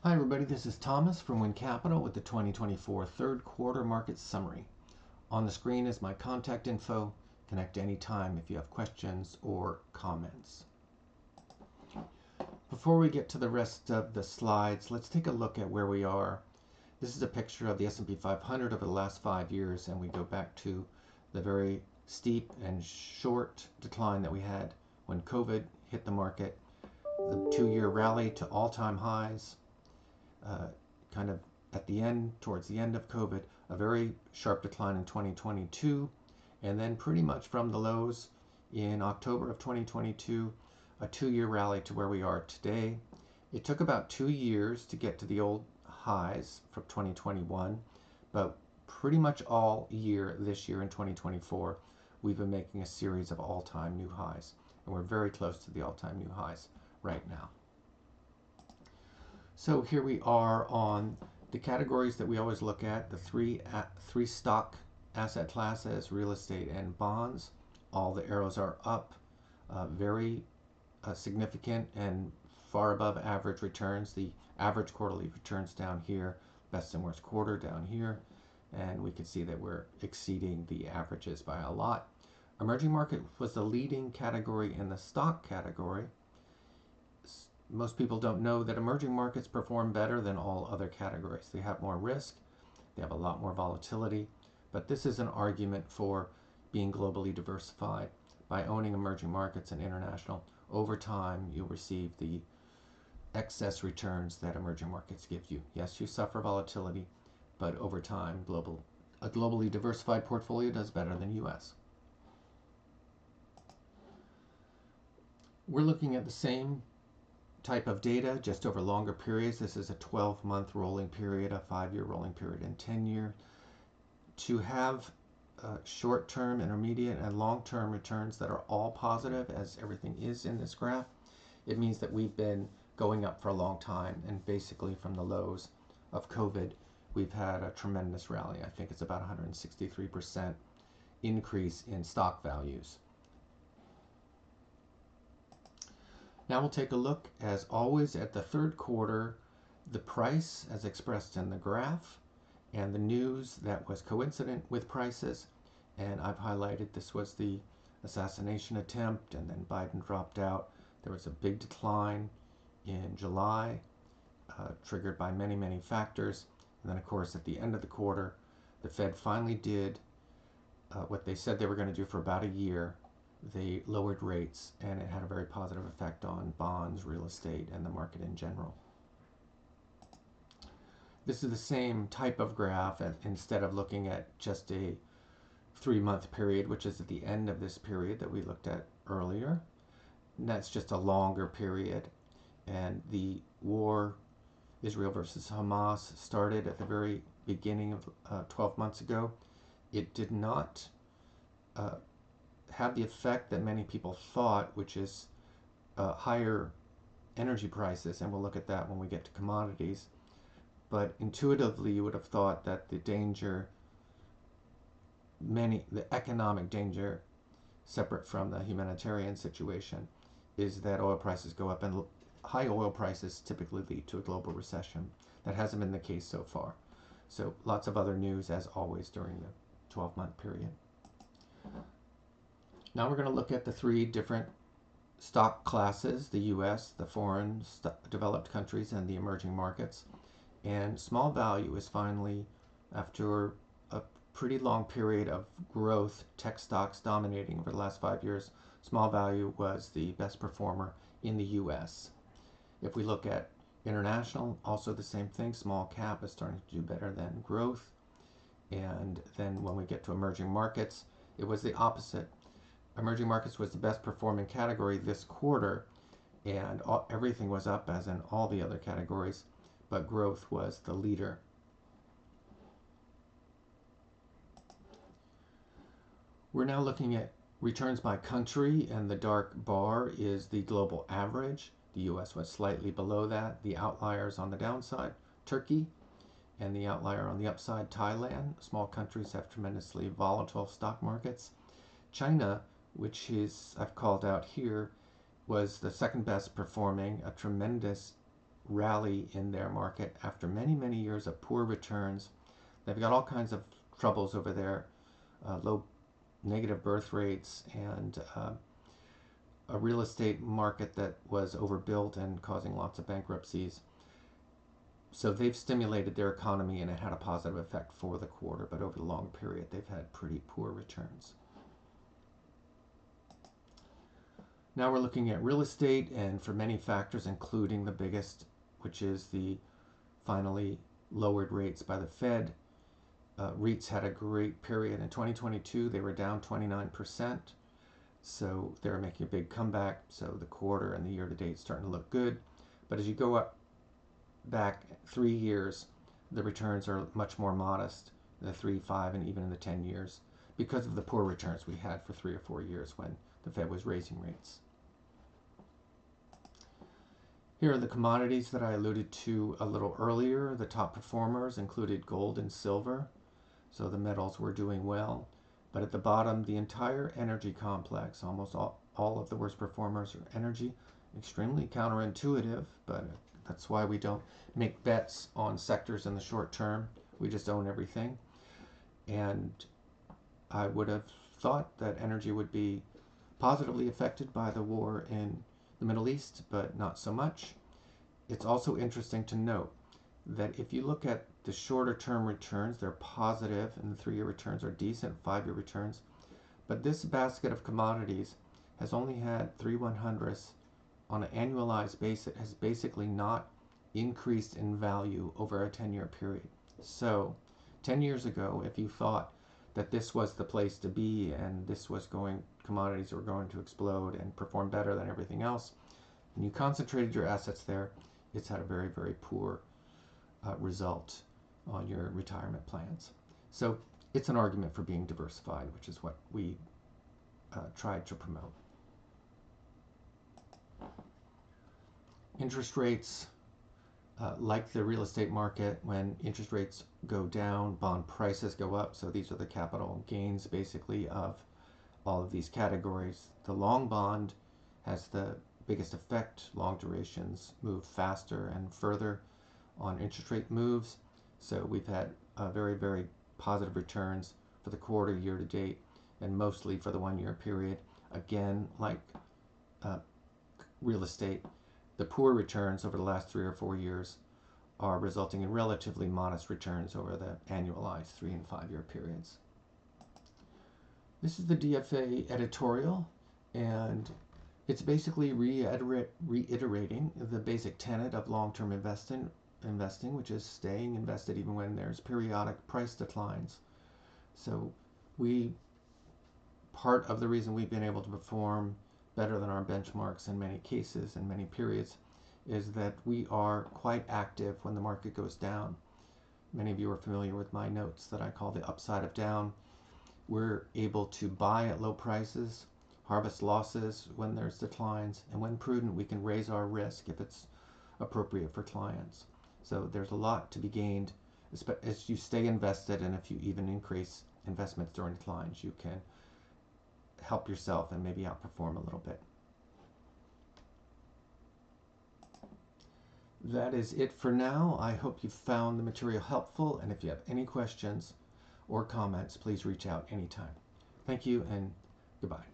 Hi everybody, this is Thomas from Wynn Capital with the 2024 third quarter market summary. On the screen is my contact info. Connect anytime if you have questions or comments. Before we get to the rest of the slides, let's take a look at where we are. This is a picture of the S&P 500 over the last 5 years, and we go back to the very steep and short decline that we had when COVID hit the market, the 2-year rally to all-time highs, kind of at the end, towards the end of COVID, a very sharp decline in 2022, and then pretty much from the lows in October of 2022, a 2-year rally to where we are today. It took about 2 years to get to the old highs from 2021, but pretty much all year this year in 2024, we've been making a series of all-time new highs, and we're very close to the all-time new highs right now. So here we are on the categories that we always look at, the three stock asset classes, real estate and bonds. All the arrows are up, very significant and far above average returns. The average quarterly returns down here, best and worst quarter down here, and we can see that we're exceeding the averages by a lot. Emerging market was the leading category in the stock category. Most people don't know that emerging markets perform better than all other categories. They have more risk, they have a lot more volatility, but this is an argument for being globally diversified. By owning emerging markets and international, over time you'll receive the excess returns that emerging markets give you. Yes, you suffer volatility, but over time, a globally diversified portfolio does better than US. We're looking at the same type of data just over longer periods. This is a 12-month rolling period, a 5-year rolling period, and 10-year. To have short-term, intermediate, and long-term returns that are all positive, as everything is in this graph, it means that we've been going up for a long time, and basically from the lows of COVID, we've had a tremendous rally. I think it's about 163% increase in stock values. Now we'll take a look, as always, at the third quarter, the price as expressed in the graph, and the news that was coincident with prices. And I've highlighted this was the assassination attempt, and then Biden dropped out. There was a big decline in July, triggered by many, many factors. And then, of course, at the end of the quarter, the Fed finally did what they said they were going to do for about a year. They lowered rates, and it had a very positive effect on bonds, real estate, and the market in general. This is the same type of graph, and instead of looking at just a 3-month period, which is at the end of this period that we looked at earlier. And that's just a longer period. And the war, Israel versus Hamas, started at the very beginning of 12 months ago. It did not have the effect that many people thought, which is higher energy prices, and we'll look at that when we get to commodities. But intuitively, you would have thought that the danger, the economic danger, separate from the humanitarian situation, is that oil prices go up, and high oil prices typically lead to a global recession. That hasn't been the case so far. So lots of other news, as always, during the 12-month period. Now we're going to look at the 3 different stock classes: the US, the foreign developed countries, and the emerging markets. And small value is finally, after a pretty long period of growth, tech stocks dominating over the last 5 years, small value was the best performer in the US. If we look at international, also the same thing. Small cap is starting to do better than growth. And then when we get to emerging markets, it was the opposite. Emerging markets was the best performing category this quarter, and everything was up, as in all the other categories, but growth was the leader. We're now looking at returns by country, and the dark bar is the global average. The US was slightly below that. The outliers on the downside, Turkey, and the outlier on the upside, Thailand. Small countries have tremendously volatile stock markets. China, which is, I've called out here, was the second best performing, a tremendous rally in their market after many, many years of poor returns. They've got all kinds of troubles over there, low negative birth rates, and a real estate market that was overbuilt and causing lots of bankruptcies. So they've stimulated their economy and it had a positive effect for the quarter, but over the long period they've had pretty poor returns. Now we're looking at real estate, and for many factors, including the biggest, which is the finally lowered rates by the Fed. REITs had a great period in 2022. They were down 29%. So they're making a big comeback. So the quarter and the year to date starting to look good. But as you go up back 3 years, the returns are much more modest, the 3, 5, and even in the 10 years, because of the poor returns we had for 3 or 4 years when the Fed was raising rates. Here are the commodities that I alluded to a little earlier. The top performers included gold and silver, so the metals were doing well. But at the bottom, the entire energy complex, almost all of the worst performers are energy. Extremely counterintuitive, but that's why we don't make bets on sectors in the short term. We just own everything. And I would have thought that energy would be positively affected by the war in the Middle East, but not so much. It's also interesting to note that if you look at the shorter term returns, they're positive, and the 3-year returns are decent, 5-year returns. But this basket of commodities has only had 3/100ths on an annualized basis. It has basically not increased in value over a 10-year period. So 10 years ago, if you thought that this was the place to be and commodities were going to explode and perform better than everything else, and you concentrated your assets there, it's had a very, very poor result on your retirement plans. So it's an argument for being diversified, which is what we tried to promote. Interest rates, like the real estate market, when interest rates go down, bond prices go up. So these are the capital gains basically of all of these categories. The long bond has the biggest effect. Long durations move faster and further on interest rate moves. So we've had very, very positive returns for the quarter, year to date, and mostly for the 1-year period. Again, like real estate, the poor returns over the last 3 or 4 years are resulting in relatively modest returns over the annualized 3 and 5-year periods. This is the DFA editorial, and it's basically reiterating the basic tenet of long-term investing, which is staying invested even when there's periodic price declines. So part of the reason we've been able to perform better than our benchmarks in many cases, in many periods, is that we are quite active when the market goes down. Many of you are familiar with my notes that I call the upside of down. We're able to buy at low prices, harvest losses when there's declines, and when prudent, we can raise our risk if it's appropriate for clients. So there's a lot to be gained as you stay invested, and if you even increase investments during declines, you can help yourself and maybe outperform a little bit. That is it for now. I hope you found the material helpful, and if you have any questions or comments, please reach out anytime. Thank you and goodbye.